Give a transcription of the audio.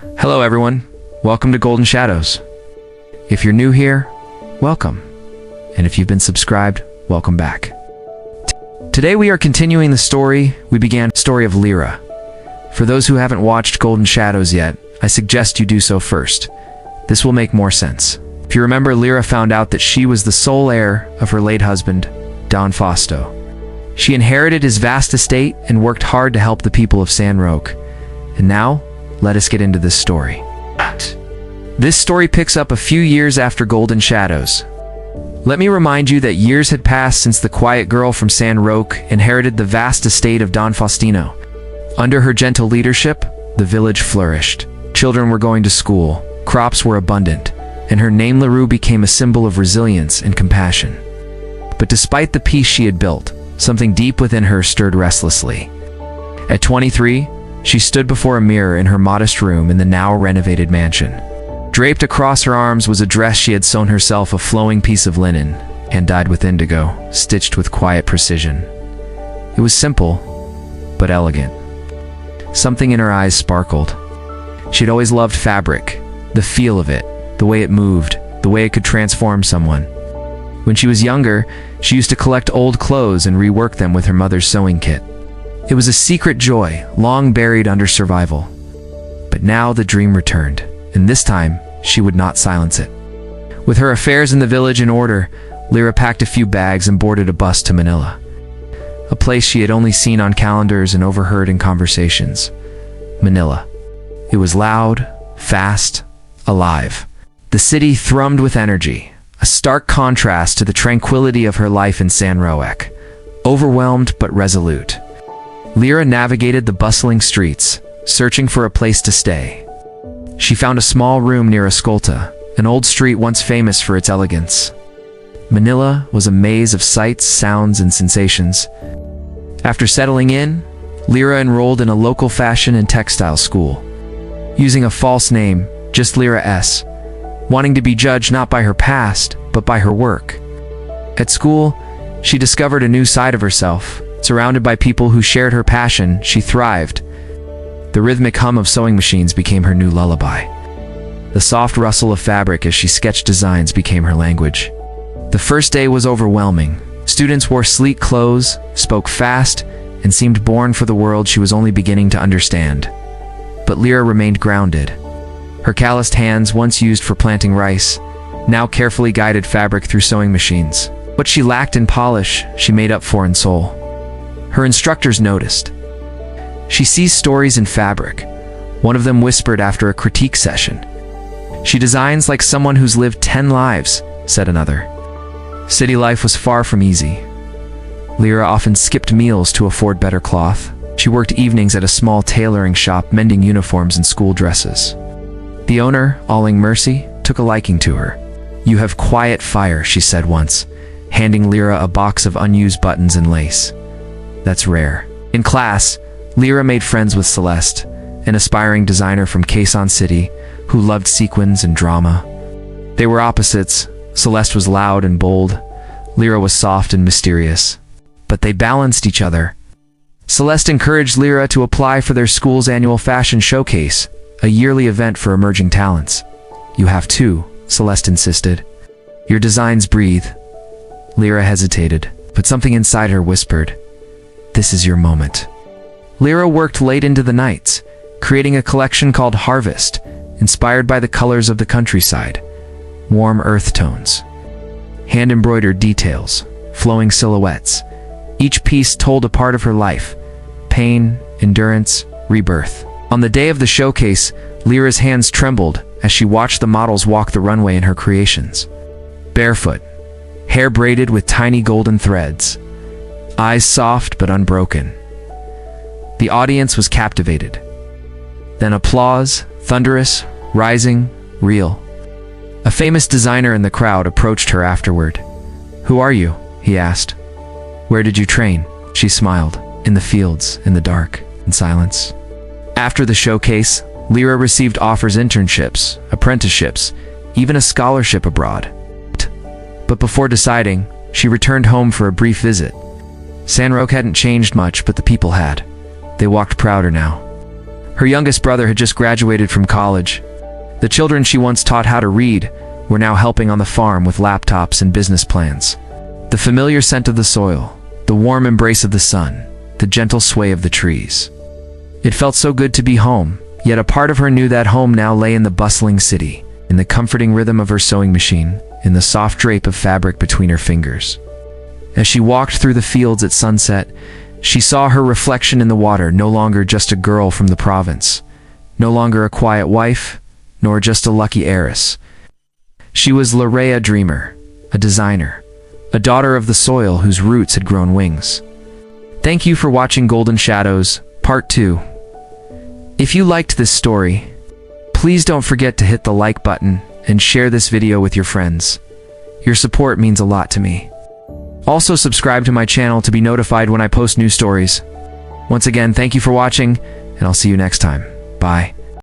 Hello everyone, welcome to Golden Shadows. If you're new here, welcome. And if you've been subscribed, welcome back. Today we are continuing the story we began, story of Lyra. For those who haven't watched Golden Shadows yet, I suggest you do so first. This will make more sense. If you remember, Lyra found out that she was the sole heir of her late husband, Don Fausto. She inherited his vast estate and worked hard to help the people of San Roque. And now, let us get into this story. This story picks up a few years after Golden Shadows. Let me remind you that years had passed since the quiet girl from San Roque inherited the vast estate of Don Faustino. Under her gentle leadership, the village flourished. Children were going to school, crops were abundant, and her name LaRue became a symbol of resilience and compassion. But despite the peace she had built, something deep within her stirred restlessly. At 23, she stood before a mirror in her modest room in the now-renovated mansion. Draped across her arms was a dress she had sewn herself, a flowing piece of linen, and dyed with indigo, stitched with quiet precision. It was simple, but elegant. Something in her eyes sparkled. She had always loved fabric, the feel of it, the way it moved, the way it could transform someone. When she was younger, she used to collect old clothes and rework them with her mother's sewing kit. It was a secret joy, long buried under survival. But now the dream returned, and this time, she would not silence it. With her affairs in the village in order, Lyra packed a few bags and boarded a bus to Manila, a place she had only seen on calendars and overheard in conversations. Manila. It was loud, fast, alive. The city thrummed with energy, a stark contrast to the tranquility of her life in San Roque. Overwhelmed but resolute, Lyra navigated the bustling streets, searching for a place to stay. She found a small room near Escolta, an old street once famous for its elegance. Manila was a maze of sights, sounds, and sensations. After settling in, Lyra enrolled in a local fashion and textile school. Using a false name, just Lyra S., wanting to be judged not by her past, but by her work. At school, she discovered a new side of herself. Surrounded by people who shared her passion, she thrived. The rhythmic hum of sewing machines became her new lullaby. The soft rustle of fabric as she sketched designs became her language. The first day was overwhelming. Students wore sleek clothes, spoke fast, and seemed born for the world she was only beginning to understand. But Lyra remained grounded. Her calloused hands, once used for planting rice, now carefully guided fabric through sewing machines. What she lacked in polish, she made up for in soul. Her instructors noticed. She sees stories in fabric. One of them whispered after a critique session. "She designs like someone who's lived 10 lives, said another. City life was far from easy. Lyra often skipped meals to afford better cloth. She worked evenings at a small tailoring shop, mending uniforms and school dresses. The owner, Alling Mercy, took a liking to her. "You have quiet fire," she said once, handing Lyra a box of unused buttons and lace. That's rare. In class, Lyra made friends with Celeste, an aspiring designer from Quezon City who loved sequins and drama. They were opposites. Celeste was loud and bold. Lyra was soft and mysterious. But they balanced each other. Celeste encouraged Lyra to apply for their school's annual fashion showcase, a yearly event for emerging talents. "You have to," Celeste insisted. "Your designs breathe." Lyra hesitated, but something inside her whispered, "This is your moment." Lyra worked late into the nights, creating a collection called Harvest, inspired by the colors of the countryside. Warm earth tones, hand-embroidered details, flowing silhouettes. Each piece told a part of her life: pain, endurance, rebirth. On the day of the showcase, Lyra's hands trembled as she watched the models walk the runway in her creations. Barefoot, hair braided with tiny golden threads, eyes soft but unbroken. The audience was captivated. Then applause, thunderous, rising, real. A famous designer in the crowd approached her afterward. "Who are you?" he asked. "Where did you train?" She smiled. "In the fields, in the dark, in silence." After the showcase, Lyra received offers, internships, apprenticeships, even a scholarship abroad. But before deciding, she returned home for a brief visit. San Roque hadn't changed much, but the people had. They walked prouder now. Her youngest brother had just graduated from college. The children she once taught how to read were now helping on the farm with laptops and business plans. The familiar scent of the soil, the warm embrace of the sun, the gentle sway of the trees. It felt so good to be home, yet a part of her knew that home now lay in the bustling city, in the comforting rhythm of her sewing machine, in the soft drape of fabric between her fingers. As she walked through the fields at sunset, she saw her reflection in the water, no longer just a girl from the province, no longer a quiet wife, nor just a lucky heiress. She was Larea Dreamer, a designer, a daughter of the soil whose roots had grown wings. Thank you for watching Golden Shadows, Part 2. If you liked this story, please don't forget to hit the like button and share this video with your friends. Your support means a lot to me. Also subscribe to my channel to be notified when I post new stories. Once again, thank you for watching, and I'll see you next time. Bye.